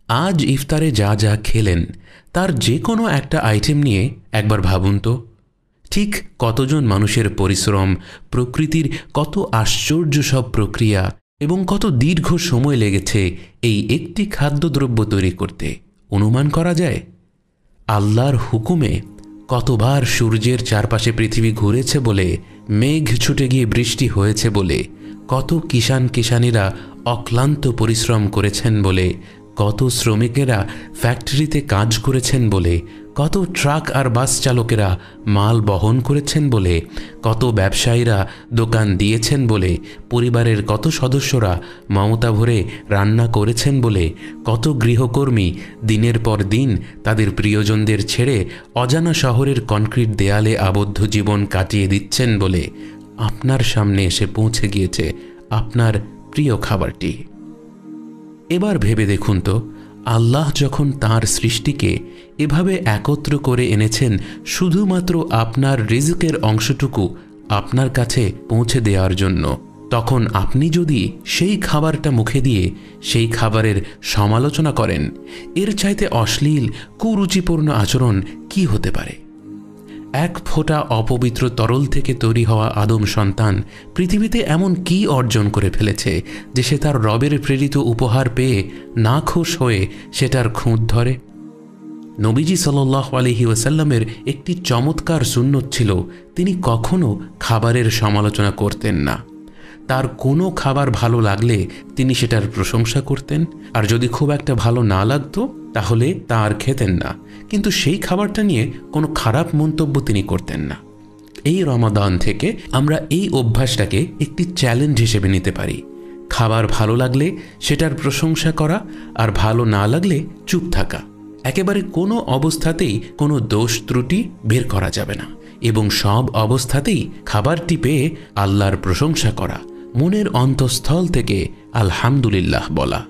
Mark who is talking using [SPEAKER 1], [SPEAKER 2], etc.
[SPEAKER 1] আজ ইফতারে যা যা খেলেন তার যে কোনো একটা আইটেম নিয়ে একবার ভাবুন তো। ঠিক কতজন মানুষের পরিশ্রম, প্রকৃতির কত আশ্চর্য সব প্রক্রিয়া এবং কত দীর্ঘ সময় লেগেছে এই একটি খাদ্যদ্রব্য তৈরি করতে অনুমান করা যায়। আল্লাহর হুকুমে কতবার সূর্যের চারপাশে পৃথিবী ঘুরেছে বলে, মেঘ ছুটে গিয়ে বৃষ্টি হয়েছে বলে, কত কিষাণীরা অক্লান্ত পরিশ্রম করেছেন বলে, কত শ্রমিকেরা ফ্যাক্টরিতে কাজ করেছেন বলে, কত ট্রাক আর বাস চালকেরা মাল বহন করেছেন বলে, কত ব্যবসায়ীরা দোকান দিয়েছেন বলে, পরিবারের কত সদস্যরা মমতা ভরে রান্না করেছেন বলে, কত গৃহকর্মী দিনের পর দিন তাদের প্রিয়জনদের ছেড়ে অজানা শহরের কনক্রিট দেয়ালে আবদ্ধ জীবন কাটিয়ে দিচ্ছেন বলে আপনার সামনে এসে পৌঁছে গিয়েছে আপনার প্রিয় খাবারটি। এবার ভেবে দেখুন তো, আল্লাহ যখন তাঁর সৃষ্টিকে এভাবে একত্র করে এনেছেন শুধুমাত্র আপনার রিজকের অংশটুকু আপনার কাছে পৌঁছে দেওয়ার জন্য, তখন আপনি যদি সেই খাবারটা মুখে দিয়ে সেই খাবারের সমালোচনা করেন, এর চাইতে অশ্লীল কুরুচিপূর্ণ আচরণ কি হতে পারে? এক ফোঁটা অপবিত্র তরল থেকে তৈরি হওয়া আদম সন্তান পৃথিবীতে এমন কি অর্জন করে ফেলেছে যে সে তার রবের প্রেরিত উপহার পেয়ে নাখোশ হয়ে সেটার খুঁত ধরে? নবীজি সাল্লাল্লাহু আলাইহি ওয়াসাল্লামের একটি চমৎকার সুন্নত ছিল, তিনি কখনো খাবারের সমালোচনা করতেন না। তার কোনো খাবার ভালো লাগলে তিনি সেটার প্রশংসা করতেন, আর যদি খুব একটা ভালো না লাগতো তাহলে তা আর খেতেন না, কিন্তু সেই খাবারটা নিয়ে কোনো খারাপ মন্তব্য তিনি করতেন না। এই রমাদান থেকে আমরা এই অভ্যাসটাকে একটি চ্যালেঞ্জ হিসেবে নিতে পারি। খাবার ভালো লাগলে সেটার প্রশংসা করা, আর ভালো না লাগলে চুপ থাকা। একেবারে কোনো অবস্থাতেই কোনো দোষ ত্রুটি বের করা যাবে না, এবং সব অবস্থাতেই খাবারটি পেয়ে আল্লাহর প্রশংসা করা, মনের অন্তঃস্থল থেকে আলহামদুলিল্লাহ বলা।